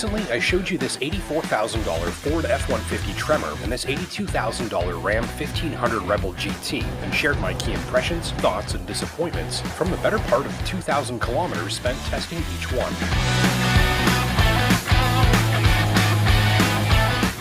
Recently, I showed you this $84,000 Ford F-150 Tremor and this $82,000 Ram 1500 Rebel GT and shared my key impressions, thoughts, and disappointments from the better part of 2,000 kilometers spent testing each one.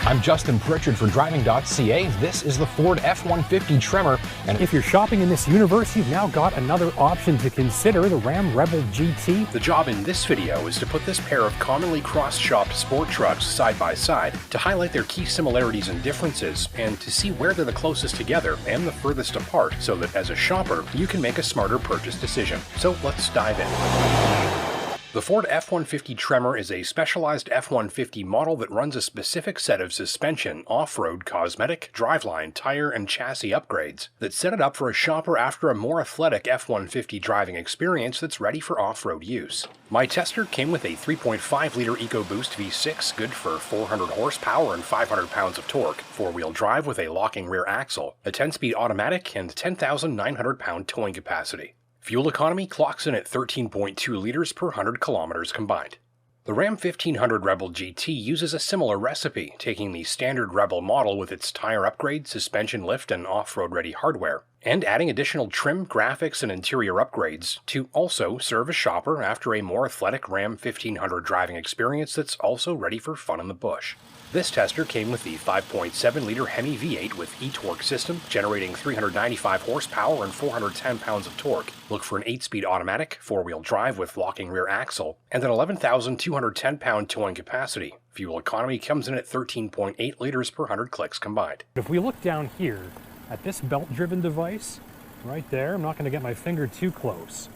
I'm Justin Pritchard for Driving.ca. This is the Ford F-150 Tremor, and if you're shopping in this universe, you've now got another option to consider, the Ram Rebel GT. The job in this video is to put this pair of commonly cross-shopped sport trucks side by side to highlight their key similarities and differences, and to see where they're the closest together and the furthest apart, so that as a shopper, you can make a smarter purchase decision. So let's dive in. The Ford F-150 Tremor is a specialized F-150 model that runs a specific set of suspension, off-road, cosmetic, driveline, tire, and chassis upgrades that set it up for a shopper after a more athletic F-150 driving experience that's ready for off-road use. My tester came with a 3.5-liter EcoBoost V6, good for 400 horsepower and 500 pounds of torque, four-wheel drive with a locking rear axle, a 10-speed automatic, and 10,900 pound towing capacity. Fuel economy clocks in at 13.2 liters per 100 kilometers combined. The Ram 1500 Rebel GT uses a similar recipe, taking the standard Rebel model with its tire upgrade, suspension lift, and off-road ready hardware, and adding additional trim, graphics, and interior upgrades to also serve a shopper after a more athletic Ram 1500 driving experience that's also ready for fun in the bush. This tester came with the 5.7-liter Hemi V8 with e-torque system, generating 395 horsepower and 410 pounds of torque. Look for an 8-speed automatic, four-wheel drive with locking rear axle, and an 11,210 pound towing capacity. Fuel economy comes in at 13.8 liters per 100 clicks combined. If we look down here at this belt-driven device, right there, I'm not going to get my finger too close.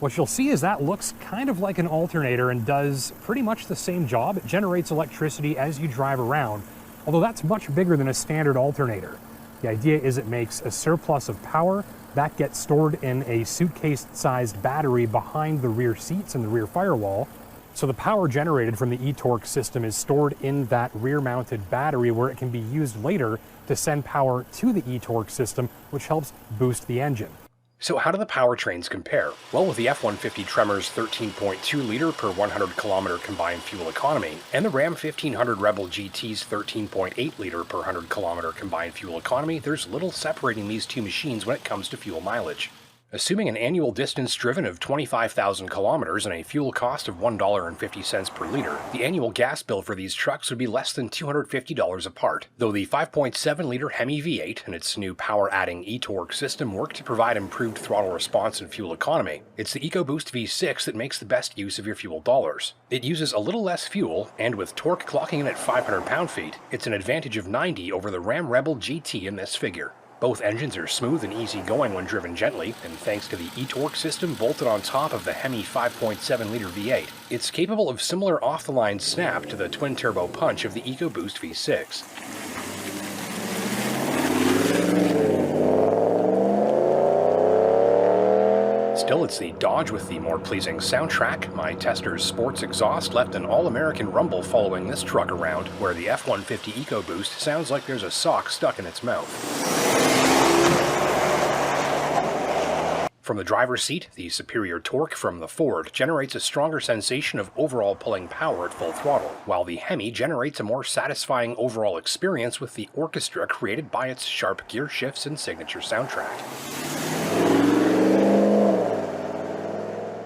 What you'll see is that looks kind of like an alternator and does pretty much the same job. It generates electricity as you drive around, although that's much bigger than a standard alternator. The idea is it makes a surplus of power that gets stored in a suitcase-sized battery behind the rear seats and the rear firewall. So the power generated from the e-torque system is stored in that rear-mounted battery where it can be used later to send power to the e-torque system, which helps boost the engine. So how do the powertrains compare? Well, with the F-150 Tremor's 13.2-liter per 100-kilometer combined fuel economy, and the Ram 1500 Rebel GT's 13.8-liter per 100-kilometer combined fuel economy, there's little separating these two machines when it comes to fuel mileage. Assuming an annual distance driven of 25,000 kilometers and a fuel cost of $1.50 per liter, the annual gas bill for these trucks would be less than $250 apart. Though the 5.7-liter Hemi V8 and its new power-adding e-torque system work to provide improved throttle response and fuel economy, it's the EcoBoost V6 that makes the best use of your fuel dollars. It uses a little less fuel, and with torque clocking in at 500 pound-feet, it's an advantage of 90 over the Ram Rebel GT in this figure. Both engines are smooth and easy-going when driven gently, and thanks to the e-torque system bolted on top of the Hemi 5.7-liter V8, it's capable of similar off-the-line snap to the twin-turbo punch of the EcoBoost V6. Still, it's the Dodge with the more pleasing soundtrack. My tester's sports exhaust left an all-American rumble following this truck around, where the F-150 EcoBoost sounds like there's a sock stuck in its mouth. From the driver's seat, the superior torque from the Ford generates a stronger sensation of overall pulling power at full throttle, while the Hemi generates a more satisfying overall experience with the orchestra created by its sharp gear shifts and signature soundtrack.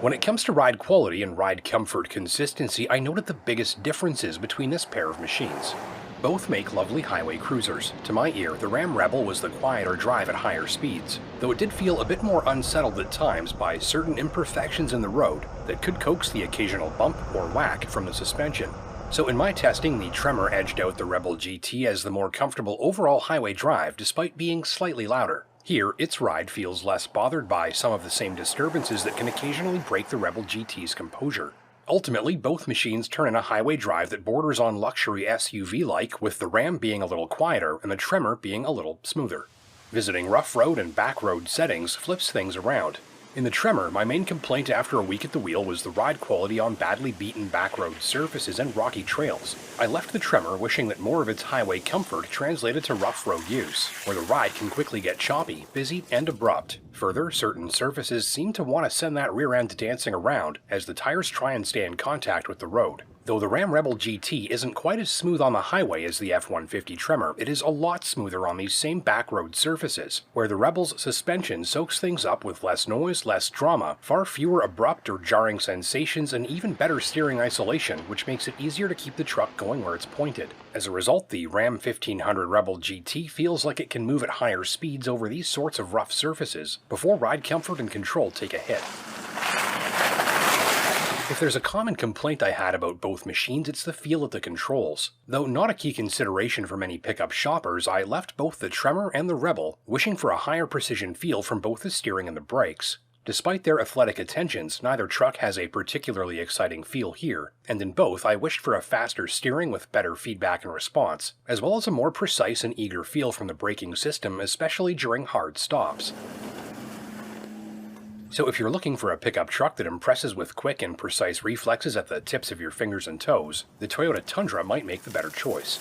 When it comes to ride quality and ride comfort consistency, I noted the biggest differences between this pair of machines. Both make lovely highway cruisers. To my ear, the Ram Rebel was the quieter drive at higher speeds, though it did feel a bit more unsettled at times by certain imperfections in the road that could coax the occasional bump or whack from the suspension. So in my testing, the Tremor edged out the Rebel GT as the more comfortable overall highway drive despite being slightly louder. Here, its ride feels less bothered by some of the same disturbances that can occasionally break the Rebel GT's composure. Ultimately, both machines turn in a highway drive that borders on luxury SUV-like, with the Ram being a little quieter and the Tremor being a little smoother. Visiting rough road and back road settings flips things around. In the Tremor, my main complaint after a week at the wheel was the ride quality on badly beaten back road surfaces and rocky trails. I left the Tremor wishing that more of its highway comfort translated to rough road use, where the ride can quickly get choppy, busy, and abrupt. Further, certain surfaces seem to want to send that rear end dancing around as the tires try and stay in contact with the road. Though the Ram Rebel GT isn't quite as smooth on the highway as the F-150 Tremor, it is a lot smoother on these same backroad surfaces, where the Rebel's suspension soaks things up with less noise, less drama, far fewer abrupt or jarring sensations, and even better steering isolation, which makes it easier to keep the truck going where it's pointed. As a result, the Ram 1500 Rebel GT feels like it can move at higher speeds over these sorts of rough surfaces, before ride comfort and control take a hit. If there's a common complaint I had about both machines, it's the feel of the controls. Though not a key consideration for many pickup shoppers, I left both the Tremor and the Rebel wishing for a higher precision feel from both the steering and the brakes. Despite their athletic attentions, neither truck has a particularly exciting feel here, and in both I wished for a faster steering with better feedback and response, as well as a more precise and eager feel from the braking system, especially during hard stops. So if you're looking for a pickup truck that impresses with quick and precise reflexes at the tips of your fingers and toes, the Toyota Tundra might make the better choice.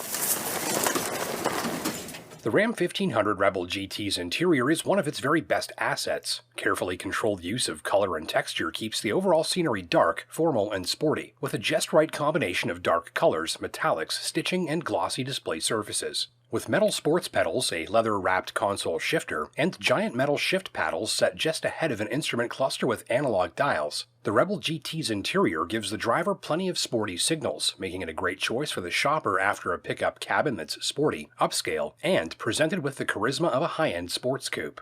The Ram 1500 Rebel GT's interior is one of its very best assets. Carefully controlled use of color and texture keeps the overall scenery dark, formal, and sporty, with a just right combination of dark colors, metallics, stitching, and glossy display surfaces. With metal sports pedals, a leather-wrapped console shifter, and giant metal shift paddles set just ahead of an instrument cluster with analog dials, the Rebel GT's interior gives the driver plenty of sporty signals, making it a great choice for the shopper after a pickup cabin that's sporty, upscale, and presented with the charisma of a high-end sports coupe.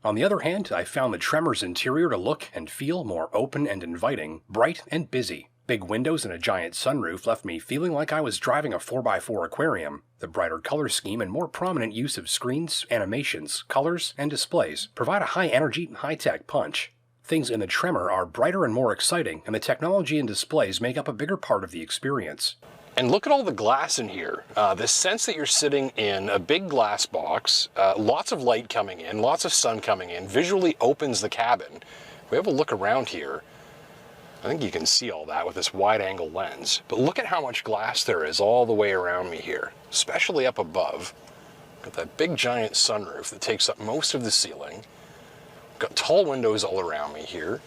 On the other hand, I found the Tremor's interior to look and feel more open and inviting, bright and busy. Big windows and a giant sunroof left me feeling like I was driving a 4x4 aquarium. The brighter color scheme and more prominent use of screens, animations, colors, and displays provide a high-energy, high-tech punch. Things in the Tremor are brighter and more exciting, and the technology and displays make up a bigger part of the experience. And look at all the glass in here. The sense that you're sitting in a big glass box, lots of light coming in, lots of sun coming in, visually opens the cabin. If we have a look around here, I think you can see all that with this wide-angle lens. But look at how much glass there is all the way around me here, especially up above. Got that big giant sunroof that takes up most of the ceiling. Got tall windows all around me here.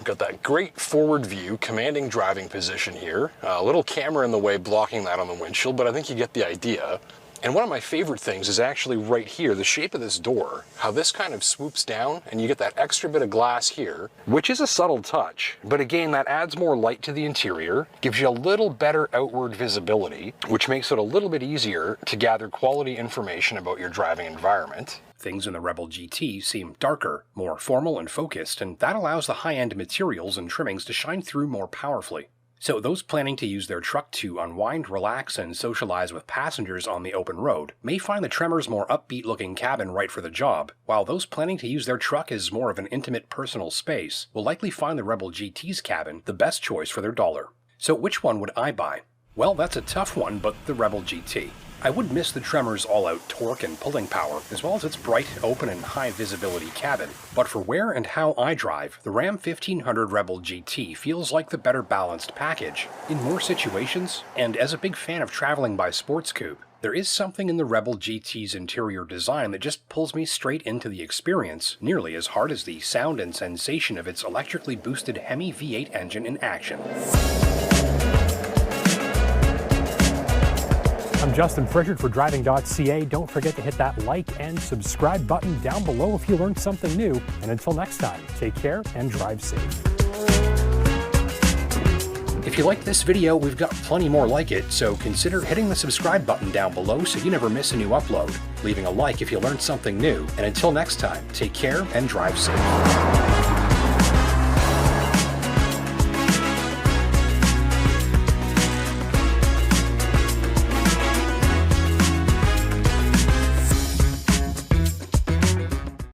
Got that great forward view, commanding driving position here. A little camera in the way blocking that on the windshield, but I think you get the idea. And one of my favorite things is actually right here, the shape of this door, how this kind of swoops down and you get that extra bit of glass here, which is a subtle touch, but again, that adds more light to the interior, gives you a little better outward visibility, which makes it a little bit easier to gather quality information about your driving environment. Things in the Rebel GT seem darker, more formal and focused, and that allows the high-end materials and trimmings to shine through more powerfully. So those planning to use their truck to unwind, relax, and socialize with passengers on the open road may find the Tremor's more upbeat-looking cabin right for the job, while those planning to use their truck as more of an intimate personal space will likely find the Rebel GT's cabin the best choice for their dollar. So which one would I buy? Well, that's a tough one, but the Rebel GT. I would miss the Tremor's all-out torque and pulling power, as well as its bright, open, and high-visibility cabin. But for where and how I drive, the Ram 1500 Rebel GT feels like the better balanced package. In more situations, and as a big fan of traveling by sports coupe, there is something in the Rebel GT's interior design that just pulls me straight into the experience, nearly as hard as the sound and sensation of its electrically boosted Hemi V8 engine in action. I'm Justin Pritchard for Driving.ca. Don't forget to hit that like and subscribe button down below if you learned something new. And until next time, take care and drive safe. If you liked this video, we've got plenty more like it, so consider hitting the subscribe button down below so you never miss a new upload, leaving a like if you learned something new, and until next time, take care and drive safe.